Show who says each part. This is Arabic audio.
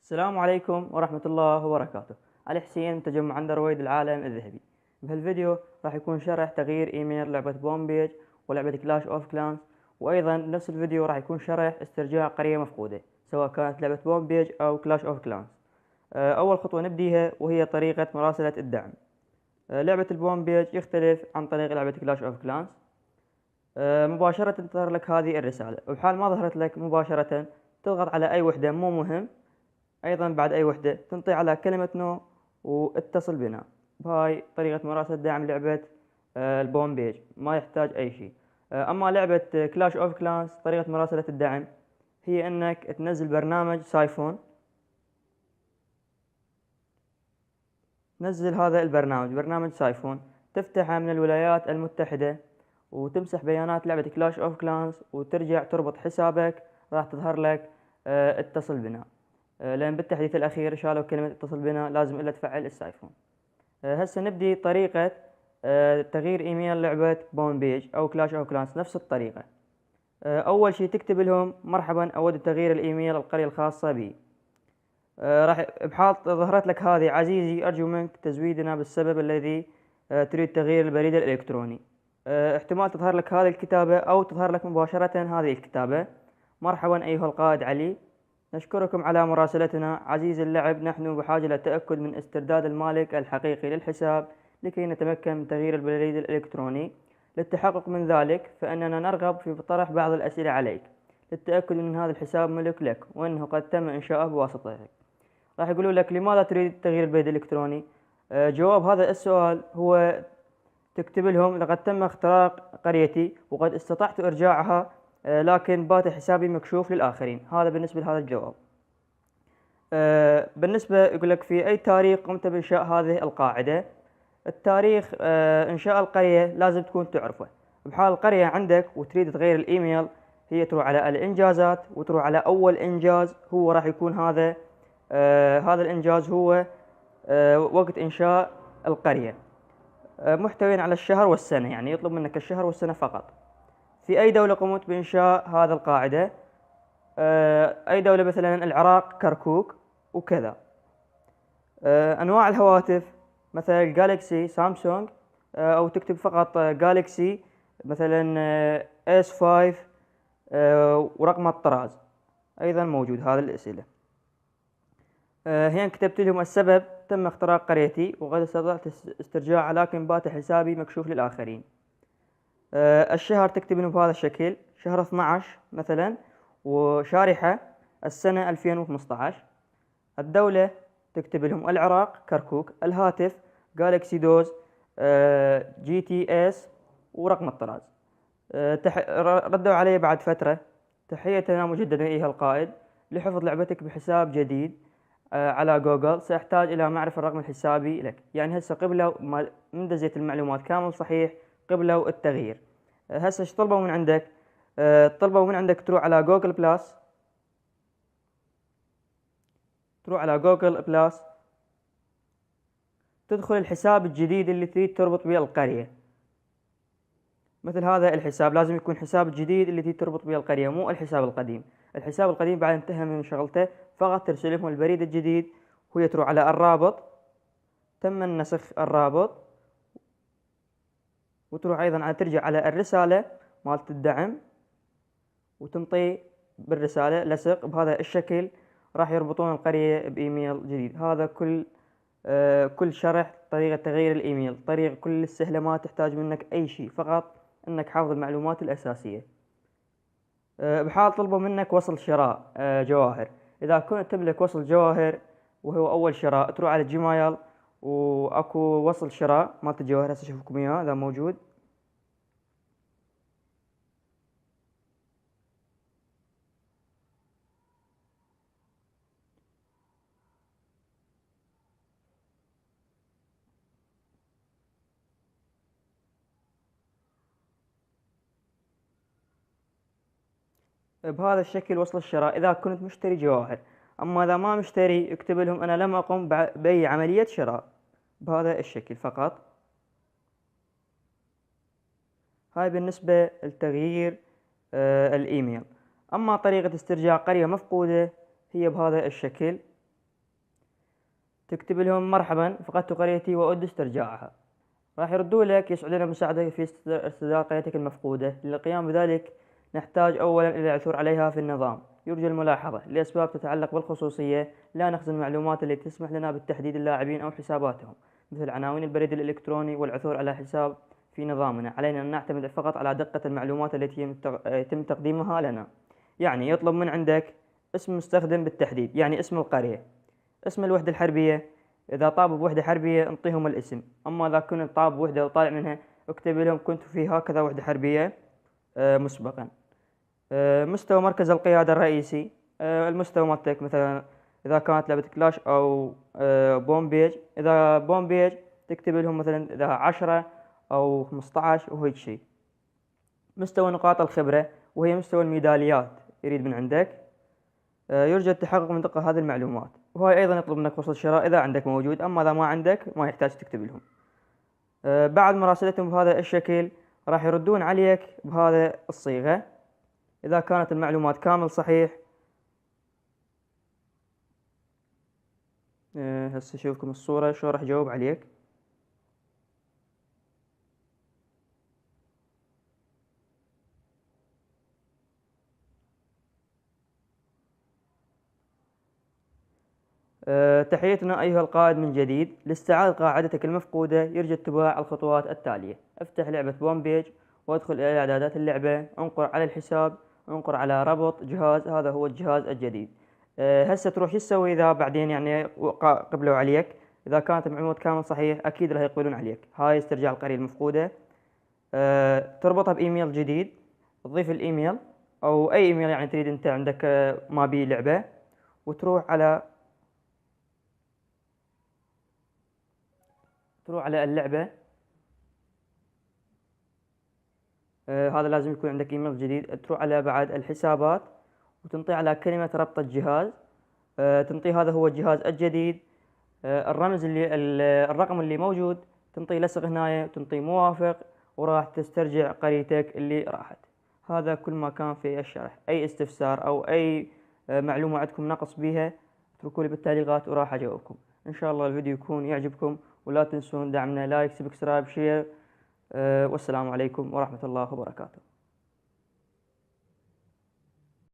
Speaker 1: السلام عليكم ورحمة الله وبركاته. علي حسين من تجمع اندرويد العالم الذهبي. بهالفيديو راح يكون شرح تغيير ايميل لعبة بومبيج ولعبة كلاش اوف كلانس، وايضا نفس الفيديو راح يكون شرح استرجاع قرية مفقودة سواء كانت لعبة بومبيج او كلاش اوف كلانس. اول خطوة نبديها وهي طريقة مراسلة الدعم. لعبة البومبيج يختلف عن طريق لعبة كلاش اوف كلانس. مباشرة تظهر لك هذه الرسالة، وبحال ما ظهرت لك مباشرة تضغط على اي وحدة مو مهم. ايضا بعد اي وحدة تنطي على كلمة نو واتصل بنا. بهاي طريقة مراسلة دعم لعبة البوم بيج، ما يحتاج اي شيء. اما لعبة كلاش اوف كلانس طريقة مراسلة الدعم هي انك تنزل برنامج سايفون. نزل هذا البرنامج، برنامج سايفون، تفتحه من الولايات المتحدة وتمسح بيانات لعبة كلاش اوف كلانس وترجع تربط حسابك. راح تظهر لك اتصل بنا، لأن بالتحديث الأخير شالوا كلمة اتصل بنا، لازم إلا تفعل السايفون. هسه نبدي طريقة تغيير إيميل لعبة بوم بيج أو كلاش أو كلانس نفس الطريقة. أول شي تكتب لهم: مرحبا، أود تغيير الإيميل القرية الخاصة بي. راح بحال ظهرت لك هذه: عزيزي أرجو منك تزويدنا بالسبب الذي تريد تغيير البريد الإلكتروني. احتمال تظهر لك هذه الكتابة أو تظهر لك مباشرة هذه الكتابة: مرحبا أيها القائد علي، نشكركم على مراسلتنا. عزيزي اللاعب، نحن بحاجة للتأكد من استرداد المالك الحقيقي للحساب لكي نتمكن من تغيير البريد الإلكتروني. للتحقق من ذلك فإننا نرغب في طرح بعض الأسئلة عليك للتأكد من هذا الحساب ملك لك وأنه قد تم إنشاؤه بواسطتك. راح يقولوا لك: لماذا تريد تغيير البريد الإلكتروني؟ جواب هذا السؤال هو تكتب لهم: لقد تم اختراق قريتي وقد استطعت إرجاعها، لكن بات حسابي مكشوف للآخرين. هذا بالنسبة لهذا الجواب. بالنسبة يقول لك: في أي تاريخ قمت بإنشاء هذه القاعدة؟ التاريخ إنشاء القرية لازم تكون تعرفه. بحال القرية عندك وتريد تغير الإيميل، هي تروح على الإنجازات وتروح على أول إنجاز، هو راح يكون هذا هذا الإنجاز هو وقت إنشاء القرية. محتويا على الشهر والسنة، يعني يطلب منك الشهر والسنة فقط. في أي دولة قمت بإنشاء هذا القاعدة؟ أي دولة، مثلا العراق، كركوك وكذا. أنواع الهواتف مثلا جالكسي، سامسونج، أو تكتب فقط جالكسي مثلا S5 ورقم الطراز أيضا موجود. هذه الأسئلة. هنا كتبت لهم السبب: تم اختراق قريتي وقد استطعت استرجاعها لكن بات حسابي مكشوف للآخرين. الشهر تكتب لهم بهذا الشكل: شهر 12 مثلا، وشارحة السنة 2015. الدولة تكتب لهم العراق، كركوك. الهاتف جالكسي دوز GTS ورقم الطراز. ردوا علي بعد فترة: تحية مجددا أيها القائد، لحفظ لعبتك بحساب جديد على جوجل سأحتاج إلى معرفة الرقم الحسابي لك. يعني هسه قبلوا من دزيت المعلومات كامل صحيح، قبلوا التغيير. هسه ايش طلبوا من عندك؟ طلبوا من عندك تروح على جوجل بلاس، تدخل الحساب الجديد اللي تريد تربط به القرية. مثل هذا الحساب لازم يكون حساب الجديد اللي تريد تربط به القرية، مو الحساب القديم. الحساب القديم بعد انتهى من شغلته، فقط ترسل لهم البريد الجديد. وهي تروح على الرابط، تم النسخ الرابط، وتروح ايضا على ترجع على الرسالة مالت الدعم وتنطي بالرسالة لصق بهذا الشكل. راح يربطون القرية بإيميل جديد. هذا كل شرح طريقة تغيير الإيميل. طريقة كل سهلة، ما تحتاج منك أي شيء، فقط أنك حافظ المعلومات الأساسية. بحال طلبوا منك وصل شراء جواهر، إذا كنت تملك وصل جواهر وهو أول شراء، تروح على جيمايل وأكو وصل شراء مالت الجواهر. هسه أشوفكم إياه إذا موجود. بهذا الشكل وصل الشراء إذا كنت مشتري جواهر. أما إذا ما مشتري، اكتب لهم: أنا لم أقم بأي عملية شراء، بهذا الشكل فقط. هاي بالنسبة لتغيير الإيميل. أما طريقة استرجاع قرية مفقودة هي بهذا الشكل. تكتب لهم مرحبا فقدت قريتي وأود استرجاعها. راح يردوا لك يسعدنا مساعدتك في استرداد قريتك المفقودة. للقيام بذلك نحتاج أولا إلى العثور عليها في النظام. يرجى الملاحظة لأسباب تتعلق بالخصوصية لا نخزن المعلومات التي تسمح لنا بتحديد اللاعبين أو حساباتهم مثل عناوين البريد الإلكتروني والعثور على حساب في نظامنا. علينا أن نعتمد فقط على دقة المعلومات التي يتم تقديمها لنا. يعني يطلب من عندك اسم مستخدم بالتحديد، يعني اسم القرية، اسم الوحدة الحربية. إذا طابوا بوحدة حربية انطيهم الاسم، أما إذا كنت طاب بوحدة وطالع منها اكتب لهم كنت في هكذا وحدة حربية مسبقا. مستوى مركز القيادة الرئيسي، المستوى مالتك مثلا إذا كانت لعبة كلاش أو بوم بيج. إذا بوم بيج تكتب لهم مثلا إذا 10 أو 15 وهيك شيء. مستوى نقاط الخبرة وهي مستوى الميداليات يريد من عندك. يرجى التحقق من دقة هذه المعلومات، وهي أيضا يطلب منك وصل الشراء إذا عندك موجود، أما إذا ما عندك ما يحتاج تكتب لهم. بعد مراسلتهم بهذا الشكل راح يردون عليك بهذا الصيغة. إذا كانت المعلومات كامل صحيح، هسه أشوفكم الصورة شو راح يجاوب عليك. تحياتنا أيها القائد من جديد. لاستعادة قاعدتك المفقودة يرجى اتباع الخطوات التالية. افتح لعبة بوم بيج وادخل إلى إعدادات اللعبة، انقر على الحساب، انقر على ربط جهاز، هذا هو الجهاز الجديد. هسه تروح تسوي إذا بعدين يعني قبلوا عليك، إذا كانت المعلومات كامل صحيح أكيد راح يقبلون عليك. هاي استرجاع القرية المفقودة. تربطها بإيميل جديد، تضيف الإيميل أو أي إيميل يعني تريد أنت عندك ما بيه لعبة، وتروح على اللعبة. هذا لازم يكون عندك ايميل جديد. تروح على بعد الحسابات وتنطي على كلمة ربط الجهاز، تنطي هذا هو الجهاز الجديد. الرمز اللي الرقم اللي موجود تنطي لصق هنا وتنطي موافق، وراح تسترجع قريتك اللي راحت. هذا كل ما كان في الشرح. اي استفسار او اي معلومة عندكم نقص بها اتركوا لي بالتعليقات وراح اجاوبكم. ان شاء الله الفيديو يكون يعجبكم، ولا تنسون دعمنا لايك سبسكرايب شير. والسلام عليكم ورحمة الله وبركاته.